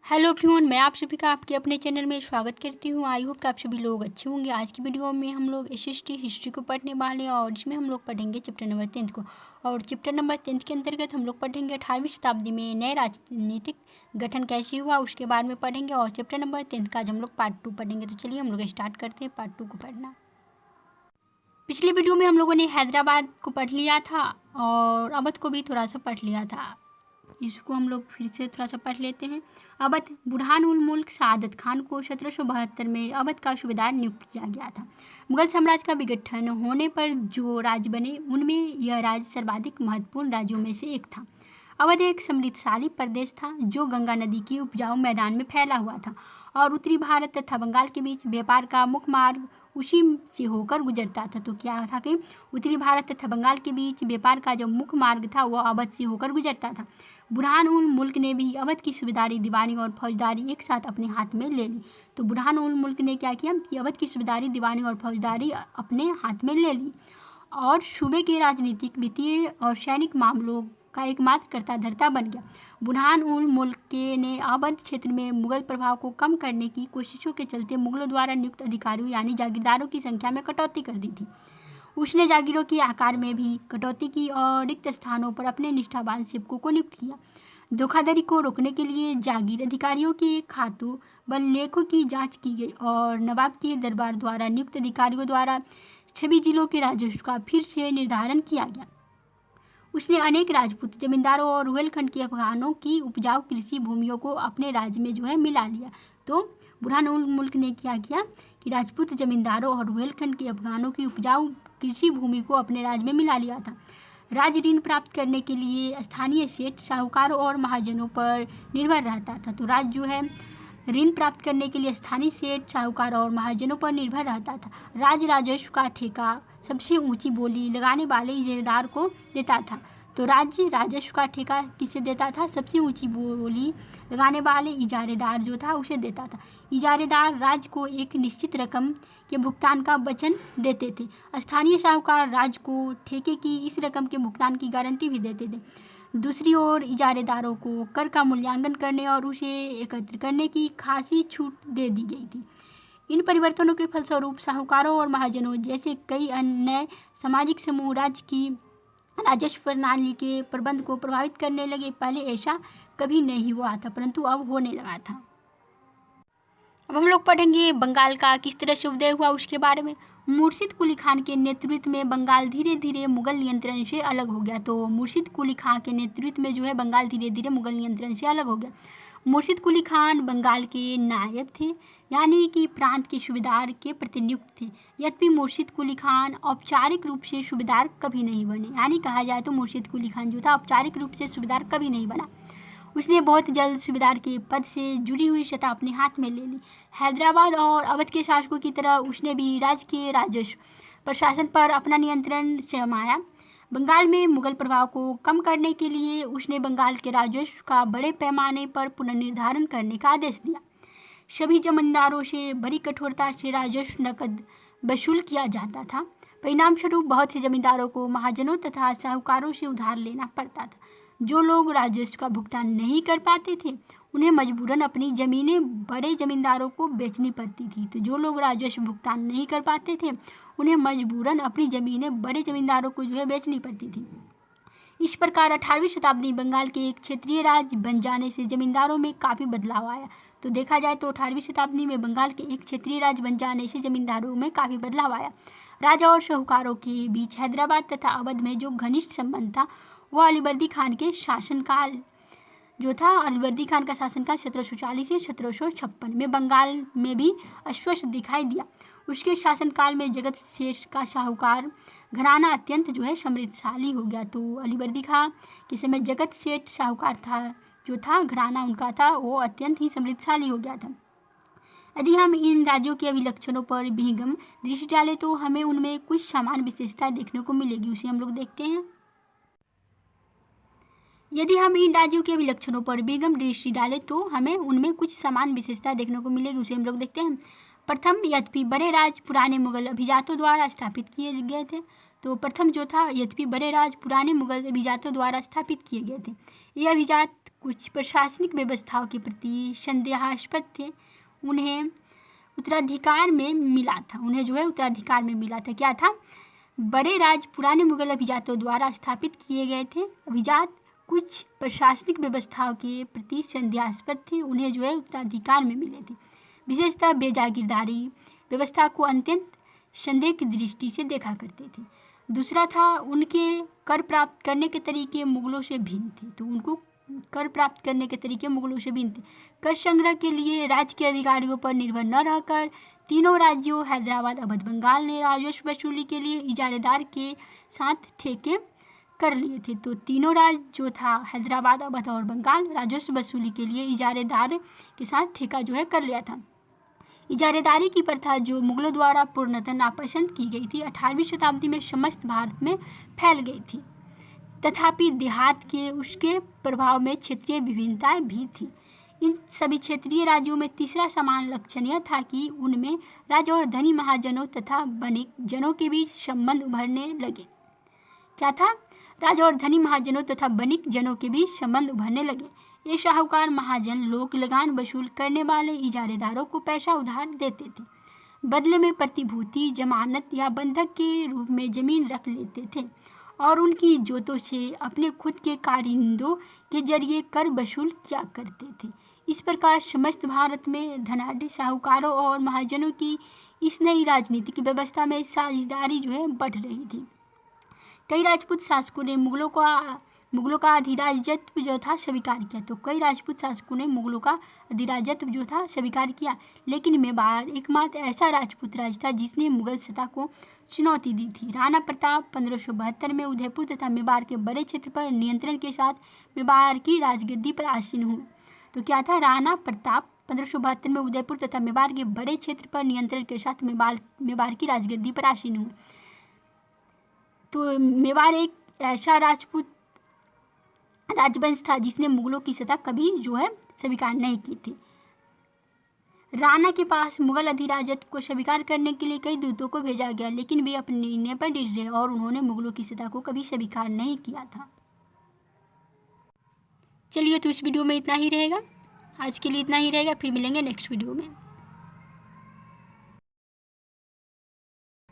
Hello everyone, मैं आप सभी का आपके अपने चैनल में स्वागत करती हूँ। आई होप कि आप सभी लोग अच्छे होंगे। आज की वीडियो में हम लोग एसएसटी हिस्ट्री को पढ़ने वाले हैं और जिसमें हम लोग पढ़ेंगे चैप्टर नंबर 10 को। और चैप्टर नंबर 10 के अंतर्गत हम लोग पढ़ेंगे 18वीं शताब्दी में नए राजनीतिक गठन कैसे हुआ उसके बारे में पढ़ेंगे। और चैप्टर नंबर 10 का आज हम लोग पार्ट 2 पढ़ेंगे। तो चलिए हम लोग स्टार्ट करते हैं पार्ट 2 को पढ़ना। पिछले वीडियो में हम लोगों ने हैदराबाद को पढ़ लिया था और अवध को भी थोड़ा सा पढ़ लिया था। इसको हम लोग फिर से थोड़ा सा पढ़ लेते हैं। अवध बुरहान उल मुल्क सआदत खान को 1772 में अवध का सूबेदार नियुक्त किया गया था। मुगल साम्राज्य का विघटन होने पर जो राज्य बने उनमें यह राज्य सर्वाधिक महत्वपूर्ण राज्यों में से एक था। अवध एक समृद्धशाली प्रदेश था जो गंगा नदी की उपजाऊ मैदान में फैला हुआ था और उत्तरी भारत तथा बंगाल के बीच व्यापार का मुख्य मार्ग उसी से होकर गुजरता था। तो क्या था कि उत्तरी भारत तथा बंगाल के बीच व्यापार का जो मुख्य मार्ग था वह अवध से होकर गुजरता था। बुरहान उल मुल्क ने भी अवध की सूबेदारी, दीवानी और फौजदारी एक साथ अपने हाथ में ले ली। तो बुरहान उल मुल्क ने क्या किया कि अवध की सूबेदारी, दीवानी और फौजदारी अपने हाथ में ले ली और सूबे के राजनीतिक, वित्तीय और सैनिक मामलों का एकमात्र कर्ता धर्ता बन गया। बुरहान उल मुल्क ने अवध क्षेत्र में मुगल प्रभाव को कम करने की कोशिशों के चलते मुगलों द्वारा नियुक्त अधिकारियों यानी जागीरदारों की संख्या में कटौती कर दी थी। उसने जागीरों के आकार में भी कटौती की और रिक्त स्थानों पर अपने निष्ठावान सेवकों को नियुक्त किया। धोखाधड़ी को रोकने के लिए जागीर अधिकारियों के खातों व लेखों की जांच की गई और नवाब के दरबार द्वारा नियुक्त अधिकारियों द्वारा सभी जिलों के राजस्व का फिर से निर्धारण किया गया। उसने अनेक राजपूत जमींदारों और रुहेलखंड के अफगानों की उपजाऊ कृषि भूमियों को अपने राज्य में मिला लिया। तो बुरहान उल मुल्क ने क्या किया कि राजपूत जमींदारों और रुहेलखंड के अफगानों की उपजाऊ कृषि भूमि को अपने राज्य में मिला लिया था। राज्य ऋण प्राप्त करने के लिए स्थानीय सेठ, साहूकारों और महाजनों पर निर्भर रहता था। तो राज्य ऋण प्राप्त करने के लिए स्थानीय सेठ, साहूकार और महाजनों पर निर्भर रहता था। राज्य राजस्व का ठेका सबसे ऊंची बोली लगाने वाले इजारेदार को देता था। तो राज्य राजस्व का ठेका किसे देता था? सबसे ऊंची बोली लगाने वाले इजारेदार जो था उसे देता था। इजारेदार राज्य को एक निश्चित रकम के भुगतान का वचन देते थे। स्थानीय साहूकार राज्य को ठेके की इस रकम के भुगतान की गारंटी भी देते थे। दूसरी ओर इजारेदारों को कर का मूल्यांकन करने और उसे एकत्र करने की खासी छूट दे दी गई थी। इन परिवर्तनों के फलस्वरूप साहूकारों और महाजनों जैसे कई अन्य सामाजिक समूह राज्य की राजस्व प्रणाली के प्रबंध को प्रभावित करने लगे। पहले ऐसा कभी नहीं हुआ था परंतु अब होने लगा था। अब हम लोग पढ़ेंगे बंगाल का किस तरह से उदय हुआ उसके बारे में। मुर्शिद कुली खान के नेतृत्व में बंगाल धीरे धीरे मुगल नियंत्रण से अलग हो गया। तो मुर्शिद कुली खान के नेतृत्व में बंगाल धीरे धीरे मुगल नियंत्रण से अलग हो गया। मुर्शिद कुली खान बंगाल के नायब थे यानी कि प्रांत के सूबेदार के प्रतिनियुक्त थे। यद्यपि मुर्शिद कुली खान औपचारिक रूप से सूबेदार कभी नहीं बने, यानी कहा जाए तो मुर्शिद कुली खान जो था औपचारिक रूप से सूबेदार कभी नहीं बना। उसने बहुत जल्द सूबेदार के पद से जुड़ी हुई सत्ता अपने हाथ में ले ली। हैदराबाद और अवध के शासकों की तरह उसने भी राज्य के राजस्व प्रशासन पर अपना नियंत्रण जमाया। बंगाल में मुगल प्रभाव को कम करने के लिए उसने बंगाल के राजस्व का बड़े पैमाने पर पुनर्निर्धारण करने का आदेश दिया। सभी जमींदारों से बड़ी कठोरता से राजस्व नकद वसूल किया जाता था। परिणाम स्वरूप बहुत से जमींदारों को महाजनों तथा साहूकारों से उधार लेना पड़ता था। जो लोग राजस्व का भुगतान नहीं कर पाते थे उन्हें मजबूरन अपनी ज़मीनें बड़े जमींदारों को बेचनी पड़ती थी। तो जो लोग राजस्व भुगतान नहीं कर पाते थे उन्हें मजबूरन अपनी ज़मीनें बड़े जमींदारों को बेचनी पड़ती थी। इस प्रकार 18वीं शताब्दी बंगाल के एक क्षेत्रीय राज्य बन जाने से जमींदारों में काफ़ी बदलाव आया। तो देखा जाए तो 18वीं शताब्दी में बंगाल के एक क्षेत्रीय राज्य बन जाने से जमींदारों में काफ़ी बदलाव आया। राजा और साहूकारों के बीच हैदराबाद तथा अवध में जो घनिष्ठ संबंध था वह अलीवर्दी खान के शासनकाल अलीवर्दी खान का शासनकाल 1740 से 1756 में बंगाल में भी स्पष्ट दिखाई दिया। उसके शासनकाल में जगत सेठ का साहूकार घराना अत्यंत समृद्धशाली हो गया। तो अलीवर्दी खान के समय जगत सेठ साहूकार था घराना उनका था वो अत्यंत ही समृद्धशाली हो गया था। यदि हम इन राज्यों के अभिलक्षणों पर विहंगम दृष्टि डालें तो हमें उनमें कुछ समान विशेषताएं देखने को मिलेगी। उसे हम लोग देखते हैं। यदि हम इन राज्यों के अभिलक्षणों पर विहंगम दृष्टि डालें तो हमें उनमें कुछ समान विशेषताएं देखने को मिलेगी। उसे हम लोग देखते हैं। प्रथम, यद्यपि बड़े राज्य पुराने मुगल अभिजातों द्वारा स्थापित किए गए थे। तो प्रथम यद्यपि बड़े राज्य पुराने मुगल अभिजातों द्वारा स्थापित किए गए थे। ये अभिजात कुछ प्रशासनिक व्यवस्थाओं के प्रति संदेहास्पद थे, उन्हें उत्तराधिकार में मिला था। उन्हें जो है उत्तराधिकार में मिला था। क्या था? बड़े राज्य पुराने मुगल अभिजातों द्वारा स्थापित किए गए थे। अभिजात कुछ प्रशासनिक व्यवस्थाओं के प्रति संदेहास्पद थे, उन्हें जो है उत्तराधिकार में मिले थे। विशेषतः बेजागीरदारी व्यवस्था को अत्यंत संदेह की दृष्टि से देखा करते थे। दूसरा था, उनके कर प्राप्त करने के तरीके मुगलों से भिन्न थे। तो उनको कर प्राप्त करने के तरीके मुगलों से भिन्न थे। कर संग्रह के लिए राज्य के अधिकारियों पर निर्भर न रहकर तीनों राज्यों हैदराबाद, अवध, बंगाल ने राजस्व वसूली के लिए इजारेदार के साथ ठेके कर लिए थे। तो तीनों राज्य जो था हैदराबाद, अवध और बंगाल, राजस्व वसूली के लिए इजारेदार के साथ ठेका जो है कर लिया था। इजारेदारी की प्रथा जो मुगलों द्वारा पूर्णतः नापसंद की गई थी, 18वीं शताब्दी में समस्त भारत में फैल गई थी। तथापि देहात के उसके प्रभाव में क्षेत्रीय विभिन्नताएं भी थी। इन सभी क्षेत्रीय राज्यों में तीसरा समान लक्षण यह था कि उनमें राजा और धनी महाजनों तथा वणिक जनों के बीच संबंध उभरने लगे। क्या था? राजा और धनी महाजनों तथा वणिक जनों के बीच संबंध उभरने लगे। ये शाहूकार महाजन लोग लगान वसूल करने वाले इजारेदारों को पैसा उधार देते थे। बदले में प्रतिभूति, जमानत या बंधक के रूप में जमीन रख लेते थे और उनकी जोतों से अपने खुद के कारिंदों के जरिए कर वसूल किया करते थे। इस प्रकार समस्त भारत में धनाढ़ साहूकारों और महाजनों की इस नई राजनीतिक व्यवस्था में साझेदारी जो है बढ़ रही थी। कई राजपूत शासकों ने मुगलों का अधिराज्यत्व जो था स्वीकार किया। तो कई राजपूत शासकों ने मुगलों का अधिराज्यत्व जो था स्वीकार किया, लेकिन मेवाड़ एकमात्र ऐसा राजपूत राज्य था जिसने मुगल सत्ता को चुनौती दी थी। राणा प्रताप 1572 में उदयपुर तथा मेवाड़ के बड़े क्षेत्र पर नियंत्रण के साथ मेवाड़ की राजगद्दी पर आसीन हुए। तो क्या था? राणा प्रताप 1572 में उदयपुर तथा मेवाड़ के बड़े क्षेत्र पर नियंत्रण के साथ मेवाड़ की राजगद्दी पर आसीन हुए। तो मेवाड़ एक ऐसा राजपूत राजवंश था जिसने मुगलों की सत्ता कभी जो है स्वीकार नहीं की थी। राणा के पास मुगल अधिराज्यत्व को स्वीकार करने के लिए कई दूतों को भेजा गया, लेकिन वे अपने निर्णय पर डटे रहे और उन्होंने मुगलों की सत्ता को कभी स्वीकार नहीं किया था। चलिए, तो इस वीडियो में इतना ही रहेगा। आज के लिए इतना ही रहेगा, फिर मिलेंगे नेक्स्ट वीडियो में।